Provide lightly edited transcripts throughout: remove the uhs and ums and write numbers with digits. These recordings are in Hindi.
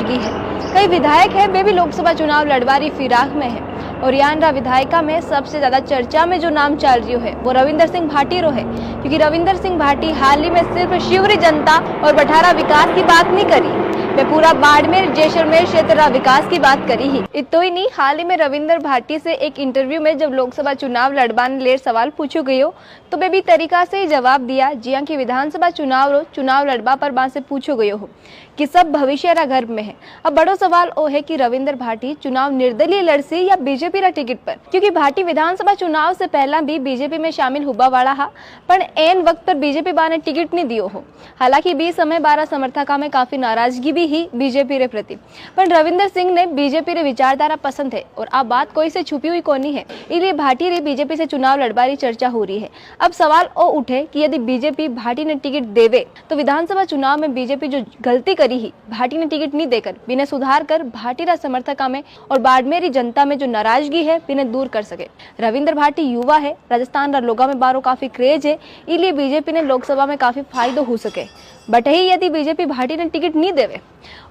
नाराजगी है। कई विधायक है वे भी लोकसभा चुनाव लड़वारी फिराक में है और यानरा विधायिका में सबसे ज्यादा चर्चा में जो नाम चल रही है वो रविंदर सिंह भाटीरो है, क्योंकि रविंदर सिंह भाटी हाल ही में सिर्फ शिवरी जनता और बठारा विकास की बात नहीं करी, वे पूरा बाड़मेर जैसलमेर क्षेत्र विकास की बात करी ही। इतो ही नहीं, हाल ही में रविंदर भाटी से एक इंटरव्यू में जब लोकसभा चुनाव लड़वाने ले सवाल पूछो गयो तो वे भी तरीका से ही जवाब दिया जिया की विधानसभा चुनाव लड़वा पर बात से पूछो गयो हो कि सब भविष्य रा गर्भ में है। अब बड़ो सवाल ओ है कि रविंदर भाटी चुनाव निर्दलीय लड़सी या बीजेपी रा टिकट पर, क्योंकि भाटी विधानसभा चुनाव से पहला भी बीजेपी में शामिल हुआ वाला हा, पर एन वक्त पर बीजेपी बाने टिकट नहीं दियो हो। हालांकि बीच समय 12 समर्थका में काफी नाराजगी भी ही बीजेपी रे प्रति, पर रविंदर सिंह ने बीजेपी रे विचारधारा पसंद है और अब बात कोई से छुपी हुई कोनी है, इसलिए भाटी रे बीजेपी से चुनाव लड़वारी चर्चा हो रही है। अब सवाल ओ उठे कि यदि बीजेपी भाटी ने टिकट देवे तो विधानसभा चुनाव में बीजेपी जो गलती करी ही, भाटी ने टिकट नहीं देकर बिना सुधार कर भाटी रा समर्थका में और बाड़मेरी जनता में जो नाराजगी है बिना दूर कर सके। रविंदर भाटी युवा है, राजस्थान रा लोगा में बारो काफी क्रेज है, इसलिए बीजेपी ने लोकसभा में काफी फायदो हो सके। बट ही यदि बीजेपी भाटी ने टिकट नहीं देवे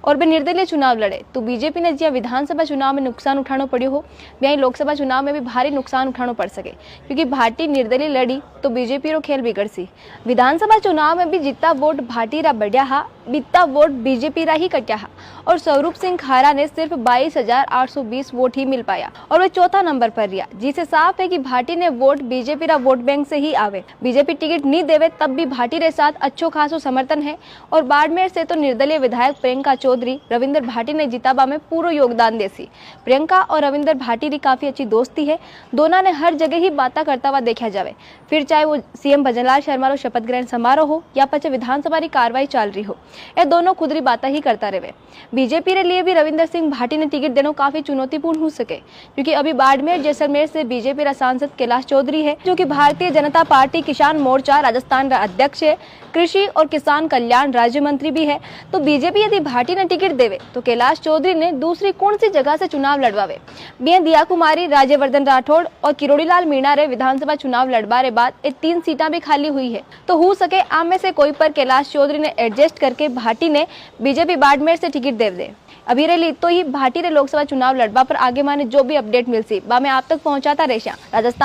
और वे निर्दलीय चुनाव लड़े तो बीजेपी ने जिया विधानसभा चुनाव में नुकसान उठाना पड़ो हो, वहीं लोकसभा चुनाव में भी भारी नुकसान उठाना पड़ सके, क्योंकि भाटी निर्दलीय लड़ी तो बीजेपी रो खेल बिगड़ सी। विधानसभा चुनाव में भी जितना वोट भाटी रा बढ़िया हा, बितना वोट बीजेपी रा ही कटिया हा और स्वरूप सिंह खारा ने सिर्फ 22,820 वोट ही मिल पाया और वे चौथा नंबर पर रिया, जिसे साफ है कि भाटी ने वोट बीजेपी रा वोट बैंक से ही आवे। बीजेपी टिकट नहीं देवे तब भी भाटी रे साथ अच्छो खासो समर्थन है और बाड़मेर से तो निर्दलीय विधायक प्रियंका चौधरी रविंदर भाटी ने जिताबा में पूरा योगदान देसी। प्रियंका और रविंदर भाटी की काफी अच्छी दोस्ती है, दोनों ने हर जगह ही बातें करता हुआ देखा जावे, फिर चाहे वो सीएम भजनलाल शर्मा रो शपथ ग्रहण समारोह हो या पचे विधानसभा की कार्रवाई चल रही हो, ये दोनों खुदरी बातें ही करता रहे। बीजेपी रे लिए भी रविंदर सिंह भाटी ने टिकट देना काफी चुनौतीपूर्ण हो सके, क्योंकि अभी बाड़मेर जैसलमेर से बीजेपी रा सांसद कैलाश चौधरी है, जो कि भारतीय जनता पार्टी किसान मोर्चा राजस्थान रा अध्यक्ष है, कृषि और किसान कल्याण राज्य मंत्री भी है। तो बीजेपी यदि भाटी ने टिकट देवे तो कैलाश चौधरी ने दूसरी कौन सी जगह से चुनाव लड़वावे। दिया कुमारी, राज्यवर्धन राठौड़ और किरोड़ीलाल मीणा रे विधानसभा चुनाव लड़वारे बाद ये 3 सीटा भी खाली हुई है, तो हो सके आम में से कोई पर कैलाश चौधरी ने एडजस्ट करके भाटी ने बीजेपी बाड़मेर से टिकट दे। अभी रे तो ही भाटी रे लोकसभा चुनाव लड़वा पर आगे माने जो भी अपडेट मिलसी बा मैं आप तक पहुंचाता रेशा। राजस्थान